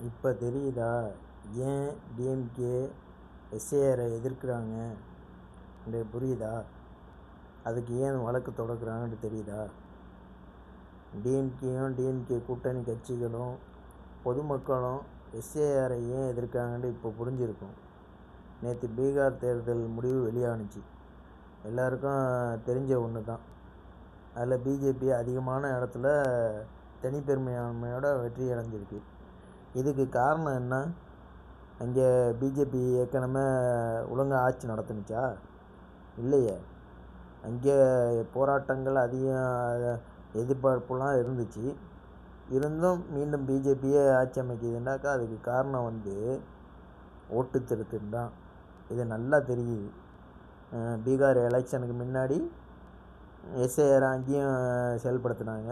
இப்போ தெரியுதா ஏன் டிஎம்கே எஸ்ஏஆரை எதிர்க்கிறாங்க? புரியுதா? அதுக்கு ஏன் வழக்கு தொடக்குறாங்கன்னு தெரியுதா? டிஎம்கே கூட்டணி கட்சிகளும் பொதுமக்களும் எஸ்ஏஆரை ஏன் எதிர்க்கிறாங்கன்னு இப்போ புரிஞ்சிருக்கும். நேற்று பீகார் தேர்தல் முடிவு வெளியானுச்சு. எல்லாருக்கும் தெரிஞ்ச ஒன்று தான். அதில் பிஜேபி அதிகமான இடத்துல தனிப்பெருமையாண்மையோட வெற்றி அடைஞ்சிருக்கு. இதுக்கு காரணம் என்ன? அங்கே பிஜேபி ஏற்கனவே ஒழுங்காக ஆட்சி நடத்துனுச்சா? இல்லையே. அங்கே போராட்டங்கள் அதிகம் எதிர்பார்ப்புலாம் இருந்துச்சு. இருந்தும் மீண்டும் பிஜேபியே ஆட்சி அமைக்குதுன்னாக்கா அதுக்கு காரணம் ஓட்டு திருத்தம் தான். இது நல்லா தெரியுது. பீகார் எலெக்ஷனுக்கு முன்னாடி எஸ்ஏஆர் அங்கேயும் செயல்படுத்தினாங்க.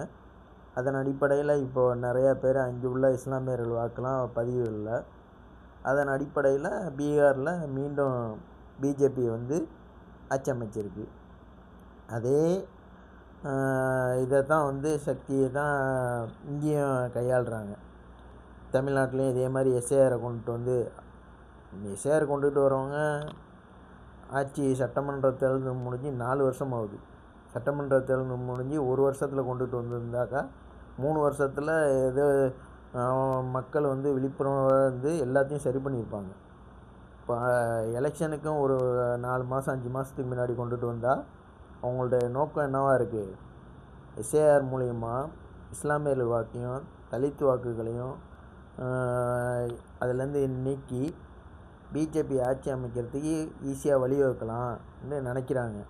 அதன் அடிப்படையில் இப்போது நிறையா பேர் அங்கே உள்ள இஸ்லாமியர்கள் வாக்கெலாம் பதிவு இல்லை. அதன் அடிப்படையில் பீகாரில் மீண்டும் பிஜேபி ஆட்சி அமைச்சிருக்கு. அதே இதை தான் சக்தியை தான் இங்கேயும் கையாளுறாங்க. தமிழ்நாட்டிலையும் இதே மாதிரி எஸ்ஏஆரை கொண்டுட்டு வரவங்க ஆட்சி சட்டமன்ற தேர்தல் முடிஞ்சு 4 வருஷம் ஆகுது. சட்டமன்ற தேர்தல் முடிஞ்சு 1 வருஷத்தில் கொண்டுட்டு வந்திருந்தாக்கா 3 வருஷத்தில் ஏதோ மக்கள் விழிப்புணர்வு எல்லாத்தையும் சரி பண்ணியிருப்பாங்க. இப்போ எலெக்ஷனுக்கும் ஒரு 4 மாதம் 5 மாதத்துக்கு முன்னாடி கொண்டுட்டு வந்தால் அவங்களுடைய நோக்கம் என்னவாக இருக்குது? எஸ்ஏஆர் மூலயமா இஸ்லாமியர்கள் வாக்கையும் தலித் வாக்குகளையும் அதிலேருந்து நீக்கி பிஜேபி ஆட்சி அமைக்கிறதுக்கு ஈஸியாக வழிவகுக்கலாம்னு நினைக்கிறாங்க.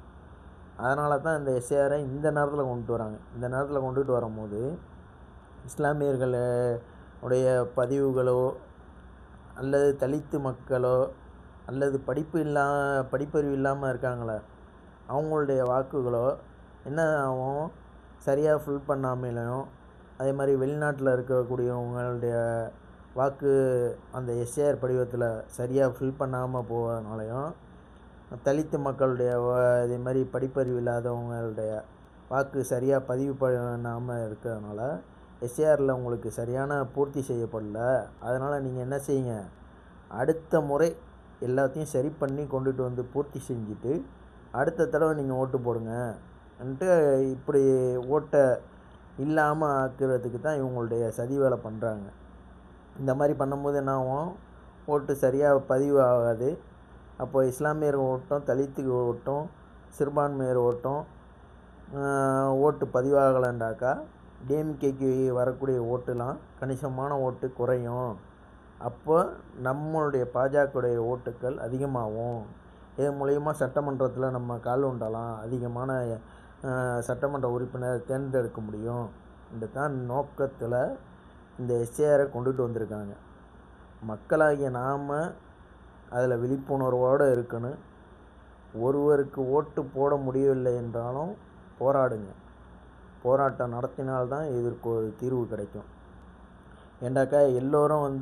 அதனால தான் இந்த எஸ்ஏஆரை இந்த நேரத்தில் கொண்டுட்டு வராங்க. இந்த நேரத்தில் கொண்டுட்டு வரும்போது இஸ்லாமியர்கள் உடைய பதிவுகளோ அல்லது தலித்து மக்களோ அல்லது படிப்பறிவு இல்லாமல் இருக்காங்களே அவங்களுடைய வாக்குகளோ என்ன ஆகும்? சரியாக ஃபில் பண்ணாமலையும் அதே மாதிரி வெளிநாட்டில் இருக்கக்கூடியவங்களுடைய வாக்கு அந்த எஸ்ஏஆர் படிவத்தில் சரியாக ஃபில் பண்ணாமல் போவதனாலையும் தலித்து மக்களுடைய இதே மாதிரி படிப்பறிவு இல்லாதவங்களுடைய வாக்கு சரியாக பதிவு பண்ணாமல் இருக்கிறதுனால எஸ்ஏஆரில் உங்களுக்கு சரியான பூர்த்தி செய்யப்படல. அதனால் நீங்கள் என்ன செய்யுங்க, அடுத்த முறை எல்லாத்தையும் சரி பண்ணி கொண்டுட்டு பூர்த்தி செஞ்சுட்டு அடுத்த தடவை நீங்கள் ஓட்டு போடுங்கன்ட்டு இப்படி ஓட்டை இல்லாமல் ஆக்குறதுக்கு தான் இவங்களுடைய சதி வேலை பண்ணுறாங்க. இந்த மாதிரி பண்ணும்போது என்ன ஆகும்? ஓட்டு சரியாக பதிவு ஆகாது. அப்போது இஸ்லாமியர் ஓட்டம் தலித்துக்கு ஓட்டம் சிறுபான்மையர் ஓட்டம் ஓட்டு பதிவாகலைண்டாக்கா டிஎம்கேக்கு வரக்கூடிய ஓட்டுலாம் கணிசமான ஓட்டு குறையும். அப்போ நம்மளுடைய பாஜகவுடைய ஓட்டுக்கள் அதிகமாகும். இது மூலயமா சட்டமன்றத்தில் நம்ம கால் உண்டலாம், அதிகமான சட்டமன்ற உறுப்பினர் தேர்ந்தெடுக்க முடியும். இந்த தான் நோக்கத்தில் இந்த எஸ்ஏஆரை கொண்டுட்டு வந்திருக்காங்க. மக்களாகிய நாம் அதில் விழிப்புணர்வோடு இருக்கணும். ஒருவருக்கு ஓட்டு போட முடியவில்லை என்றாலும் போராடுங்க. போராட்டம் நடத்தினால்தான் இதற்கு ஒரு தீர்வு கிடைக்கும். ஏண்டாக்கா எல்லோரும்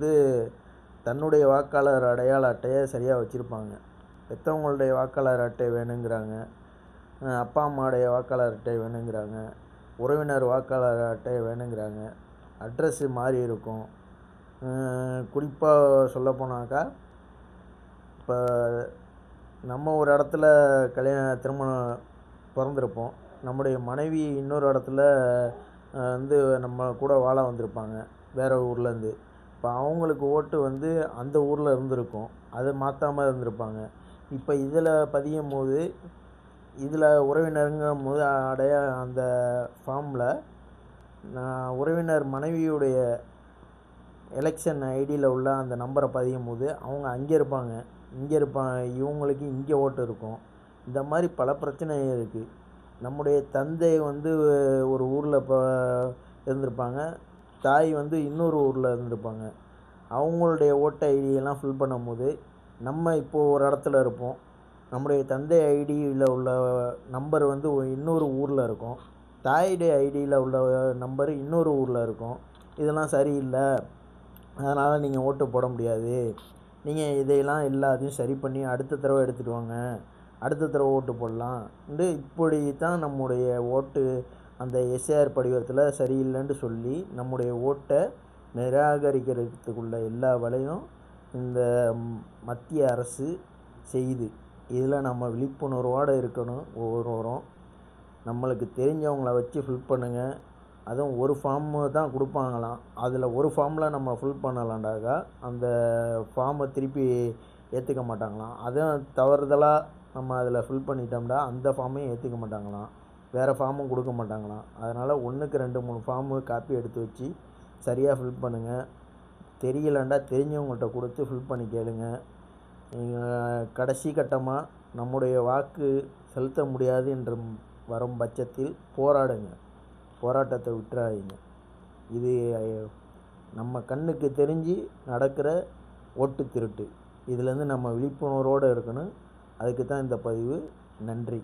தன்னுடைய வாக்காளர் அடையாள அட்டையை சரியாக வச்சுருப்பாங்க. பெற்றவங்களுடைய வாக்காளர் அட்டை வேணுங்கிறாங்க, அப்பா அம்மாவுடைய வாக்காளர் அட்டை வேணுங்கிறாங்க, உறவினர் வாக்காளர் அட்டை வேணுங்கிறாங்க. அட்ரஸ்ஸு மாறி இருக்கும். குறிப்பாக சொல்லப்போனாக்கா இப்போ நம்ம ஒரு இடத்துல திருமணம் பிறந்திருப்போம். நம்முடைய மனைவி இன்னொரு இடத்துல நம்ம கூட வாழ வந்திருப்பாங்க வேறு ஊர்லேருந்து. இப்போ அவங்களுக்கு ஓட்டு அந்த ஊரில் இருந்திருக்கும், அதை மாற்றாமல் இருந்திருப்பாங்க. இப்போ இதில் பதியும் போது இதில் உறவினருங்கும் போது அந்த ஃபார்மில் உறவினர் மனைவியுடைய எலெக்ஷன் ஐடியில் உள்ள அந்த நம்பரை பதியும் போது அவங்க அங்கே இருப்பாங்க, இவங்களுக்கு இங்கே ஓட்டு இருக்கும். இந்த மாதிரி பல பிரச்சனை இருக்குது. நம்முடைய தந்தை ஒரு ஊரில் இப்போ இருந்திருப்பாங்க, தாய் இன்னொரு ஊரில் இருந்திருப்பாங்க. அவங்களுடைய ஓட்டு ஐடியெல்லாம் ஃபில் பண்ணும் போது நம்ம இப்போது ஒரு இடத்துல இருப்போம், நம்முடைய தந்தை ஐடியில் உள்ள நம்பர் இன்னொரு ஊரில் இருக்கும், தாயுடைய ஐடியில் உள்ள நம்பர் இன்னொரு ஊரில் இருக்கும். இதெல்லாம் சரியில்லை, அதனால் நீங்கள் ஓட்டு போட முடியாது. நீங்கள் இதையெல்லாம் எல்லாத்தையும் சரி பண்ணி அடுத்த தடவை எடுத்துகிட்டு வாங்க, அடுத்த தடவை ஓட்டு போடலாம். இப்படி தான் நம்முடைய ஓட்டு அந்த எஸ்ஏஆர் படிவத்தில் சரியில்லைன்னு சொல்லி நம்முடைய ஓட்டை நிராகரிக்கிறதுக்குள்ள எல்லா வேலையும் இந்த மத்திய அரசு செய்யுது. இதில் நம்ம விழிப்புணர்வோடு இருக்கணும். ஒவ்வொருவரும் நம்மளுக்கு தெரிஞ்சவங்கள வச்சு ஃபில் பண்ணுங்கள். அதுவும் ஒரு ஃபார்மு தான் கொடுப்பாங்களாம். அதில் ஒரு ஃபார்மில் நம்ம ஃபில் பண்ணலாண்டாக்கா அந்த ஃபார்மை திருப்பி ஏற்றுக்க மாட்டாங்களாம். அதுவும் தவறுதலாக நம்ம அதில் ஃபில் பண்ணிட்டோம்னா அந்த ஃபார்மையும் ஏற்றுக்க மாட்டாங்களாம். வேறு ஃபார்மும் கொடுக்க மாட்டாங்களாம். அதனால் 1க்கு 2 3 ஃபார்மு காப்பி எடுத்து வச்சு சரியாக ஃபில் பண்ணுங்கள். தெரியலண்டா தெரிஞ்சவங்கள்ட்ட கொடுத்து ஃபில் பண்ணி கேளுங்க. கடைசி கட்டமாக நம்முடைய வாக்கு செலுத்த முடியாது என்று வரும் பட்சத்தில் போராடுங்க. போராட்டத்தை விட்டுறாதீங்க. இது நம்ம கண்ணுக்கு தெரிஞ்சு நடக்கிற ஓட்டு திருட்டு. இதுலேருந்து நம்ம விழிப்புணர்வோடு இருக்கணும். அதுக்கு தான் இந்த பதிவு. நன்றி.